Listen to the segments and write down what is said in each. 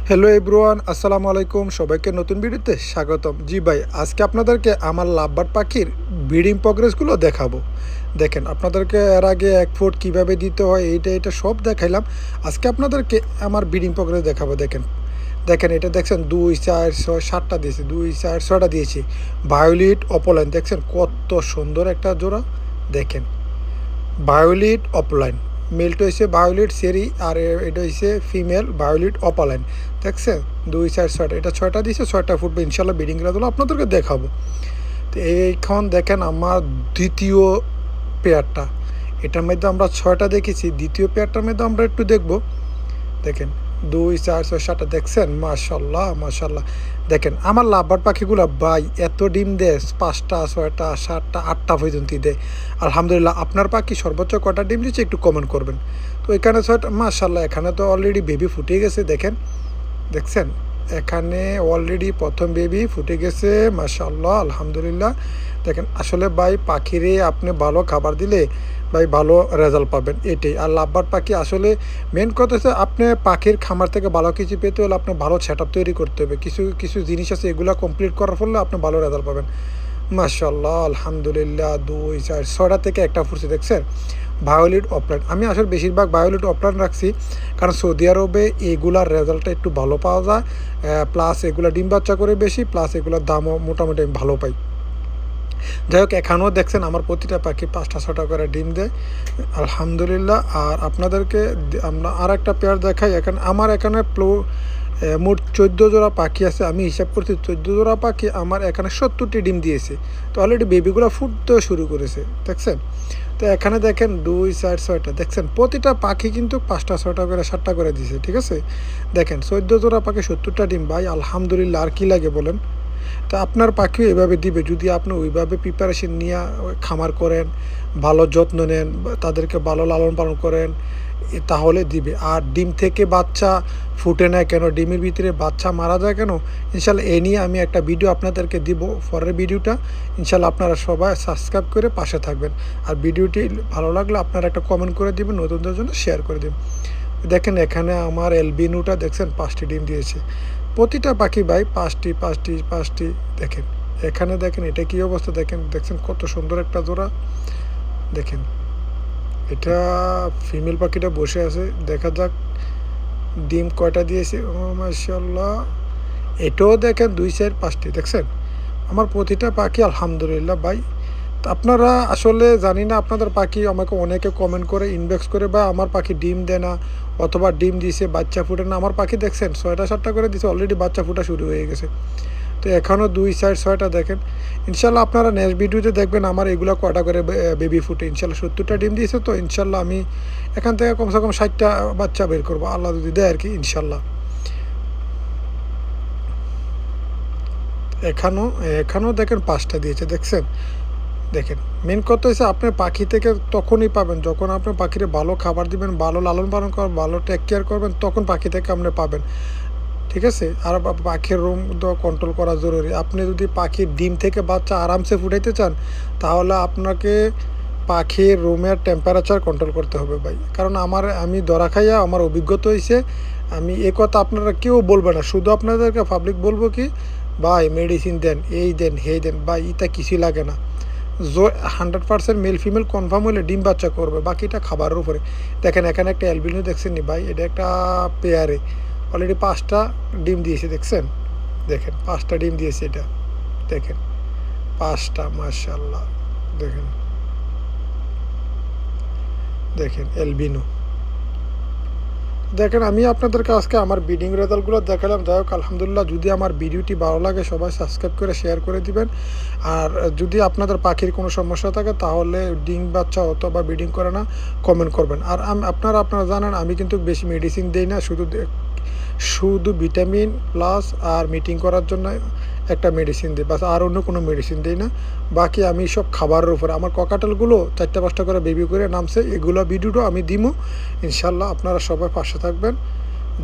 Hello everyone, আসসালামু আলাইকুম। সবাইকে নতুন ভিডিওতে স্বাগতম। জি ভাই, আজকে আপনাদেরকে আমার লাভবার্ড পাখির ব্রিডিং প্রোগ্রেসগুলো দেখাবো। দেখেন, আপনাদেরকে এর আগে এক ফুট কীভাবে দিতে হয় এইটা সব দেখাইলাম। আজকে আপনাদেরকে আমার ব্রিডিং প্রোগ্রেস দেখাবো। দেখেন দেখেন এটা দেখছেন 2 4 6 7টা দিয়েছি, 2 4 6টা দিয়েছি। ভায়োলেট অপলাইন দেখছেন কত সুন্দর একটা জোড়া। দেখেন ভায়োলেট অপলাইন, মেলটা হয়েছে ভায়োলেট সেরি, আর এটা হয়েছে ফিমেল ভায়োলেট অপালাইন। দেখছেন 2 4 6টা, এটা 6টা দিয়েছে, 6টা ফুটবে ইনশাল্লাহ। ব্রিডিং খেলাধুলো আপনাদেরকে দেখাবো। তো এইখন দেখেন আমার দ্বিতীয় পেয়ারটা, এটার মধ্যে আমরা 6টা দেখেছি, দ্বিতীয় পেয়ারটার মধ্যে আমরা একটু দেখব। দেখেন 2 4 6 7টা দেখছেন, মাশাল্লাহ মাশাল্লাহ। দেখেন আমার লাভবার্ড পাখিগুলো ভাই এত ডিম দেয়, 5টা 6টা 7টা 8টা পর্যন্ত দেয় আলহামদুলিল্লাহ। আপনার পাখি সর্বোচ্চ কটা ডিম দিচ্ছে একটু কমেন্ট করবেন। তো এখানে 6টা মাশাল্লাহ, এখানে তো অলরেডি বেবি ফুটে গেছে। দেখেন দেখছেন এখানে অলরেডি প্রথম বেবি ফুটে গেছে মাশাআল্লাহ আলহামদুলিল্লাহ। দেখেন আসলে ভাই পাখিরে আপনি ভালো খাবার দিলে ভাই ভালো রেজাল্ট পাবেন, এটাই। আর লাভবার্ড পাখি আসলে মেন কথা হচ্ছে আপনি পাখির খামার থেকে ভালো কিছু পেতে হলে আপনার ভালো সেট আপ তৈরি করতে হবে। কিছু কিছু জিনিস আছে, এগুলো কমপ্লিট করার ফলে আপনি ভালো রেজাল্ট পাবেন মাশাআল্লাহ আলহামদুলিল্লাহ। 2 4 6টা থেকে একটা ফুটছে দেখছেন ভায়োলেট অপলাইন। আমি আসলে বেশিরভাগ ভায়োলেট অপলাইন রাখছি, কারণ সৌদি আরবে এগুলার রেজাল্টটা একটু ভালো পাওয়া যায়, প্লাস এগুলা ডিম বাচ্চা করে বেশি, প্লাস এগুলোর দামও মোটামুটি আমি ভালো পাই। যাই হোক, এখানেও দেখছেন আমার প্রতিটা পাখি 5টা 6টা করে ডিম দেয় আলহামদুলিল্লাহ। আর আপনাদেরকে আমরা আর একটা পেয়ার দেখাই। এখানে মোট 14 জোড়া পাখি আছে। আমি হিসাব করছি 14 জোড়া পাখি আমার এখানে 70টি ডিম দিয়েছে। তো অলরেডি বেবিগুলো ফুটতেও শুরু করেছে দেখছেন। তো এখানে দেখেন 2 4 6টা দেখছেন, প্রতিটা পাখি কিন্তু 5টা 6টা করে 7টা করে দিয়েছে, ঠিক আছে। দেখেন 14 জোড়া পাখি 70টা ডিম, ভাই আলহামদুলিল্লাহ, আর কি লাগে বলেন। তা আপনার পাখিও এভাবে দিবে যদি আপনি ওইভাবে প্রিপারেশন নিয়ে খামার করেন, ভালো যত্ন নেন, তাদেরকে ভালো লালন পালন করেন, তাহলে দিবে। আর ডিম থেকে বাচ্চা ফুটে নেয় কেন, ডিমের ভিতরে বাচ্চা মারা যায় কেন, ইনশাল্লাহ এ নিয়ে আমি একটা ভিডিও আপনাদেরকে দিব। পরের ভিডিওটা ইনশাল্লাহ আপনারা সবাই সাবস্ক্রাইব করে পাশে থাকবেন। আর ভিডিওটি ভালো লাগলে আপনারা একটা কমেন্ট করে দিবেন, নতুনদের জন্য শেয়ার করে দিবেন। দেখেন এখানে আমার এলবিনুটা দেখছেন 5টি ডিম দিয়েছে, প্রতিটা পাখি ভাই 5টি 5টি 5টি। দেখেন এখানে দেখেন এটা কি অবস্থা, দেখছেন কত সুন্দর একটা জোড়া। দেখেন এটা ফিমেল পাখিটা বসে আছে, দেখা যাক ডিম কয়টা দিয়েছে। ও মাশাআল্লাহ, এটাও দেখেন 2 4 5টি দেখছেন আমার প্রতিটা পাখি আলহামদুলিল্লাহ। ভাই আপনারা আসলে জানি না আপনাদের পাখি, আমাকে অনেকে কমেন্ট করে ইনবক্স করে বা আমার পাখি ডিম দেয় না, অথবা ডিম দিয়েছে বাচ্চা ফুটে না। আমার পাখি দেখছেন 6টা 7টা করে দিয়েছে, অলরেডি বাচ্চা ফুটা শুরু হয়ে গেছে। তো এখনও 2 4 6টা দেখেন। ইনশাল্লাহ আপনারা নেক্সট ভিডিওতে দেখবেন আমার এগুলো কয়টা করে বেবি ফুটে। ইনশাল্লাহ 70টা ডিম দিয়েছে, তো ইনশাল্লাহ আমি এখান থেকে কমসে কম 60টা বাচ্চা বের করবো আল্লাহ যদি দেয় আর কি ইনশাল্লাহ। এখানেও দেখেন 5টা দিয়েছে দেখছেন। দেখেন মেন কথা হচ্ছে আপনি পাখি থেকে তখনই পাবেন যখন আপনি পাখিরে ভালো খাবার দিবেন, ভালো লালন পালন করবেন, ভালো টেক কেয়ার করবেন, তখন পাখি থেকে আপনি পাবেন, ঠিক আছে। আর পাখির রুম তো কন্ট্রোল করা জরুরি। আপনি যদি পাখির ডিম থেকে বাচ্চা আরামসে ফুটাইতে চান, তাহলে আপনাকে পাখির রুমের টেম্পারেচার কন্ট্রোল করতে হবে ভাই। কারণ আমি ধরা খাইয়া আমার অভিজ্ঞতা হয়েছে, আমি এ কথা আপনারা কেউ বলবে না, শুধু আপনাদেরকে পাবলিক বলবো কি ভাই মেডিসিন দেন, এই দেন হেই দেন, ভাই এটা কিছুই লাগে না। 100% মেল ফিমেল কনফার্ম হলে ডিম বাচ্চা করবে, বাকিটা খাবারের উপরে। দেখেন এখানে একটা অ্যালবিনো দেখছেন নি ভাই, এটা একটা পেয়ারে অলরেডি 5টা ডিম দিয়েছে দেখছেন। দেখেন 5টা ডিম দিয়েছে এটা, দেখেন 5টা মাশাআল্লাহ। দেখেন দেখেন অ্যালবিনো। দেখেন আমি আপনাদেরকে আজকে আমার ব্রিডিং রেজাল্টগুলো দেখালাম। যাই হোক আলহামদুলিল্লাহ, যদি আমার ভিডিওটি ভালো লাগে সবাই সাবস্ক্রাইব করে শেয়ার করে দিবেন। আর যদি আপনাদের পাখির কোনো সমস্যা থাকে তাহলে ডিম বাচ্চা অথবা ব্রিডিং করে না কমেন্ট করবেন। আর আপনারা জানেন আমি কিন্তু বেশি মেডিসিন দিই না, শুধু ভিটামিন প্লাস আর মিটিং করার জন্য একটা মেডিসিন দিই, বাস আর অন্য কোনো মেডিসিন দিই না। বাকি আমি সব খাবারের উপরে, আমার ককাটেলগুলো 4টা 5টা করে বেবি করে নামছে, এগুলো ভিডিওটা আমি দিমু ইনশাল্লাহ। আপনারা সবাই পাশে থাকবেন।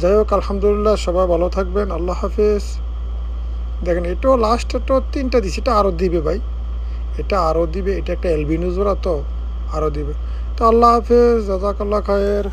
যাই হোক আলহামদুলিল্লাহ, সবাই ভালো থাকবেন, আল্লাহ হাফেজ। দেখেন এটাও লাস্ট, একটা 3টা দিচ্ছে, এটা আরও দিবে ভাই, এটা আরও দিবে। এটা একটা অ্যালবিনো জোড়া, তো আরও দিবে। তো আল্লাহ হাফেজ, জাযাকাল্লাহ খায়ের।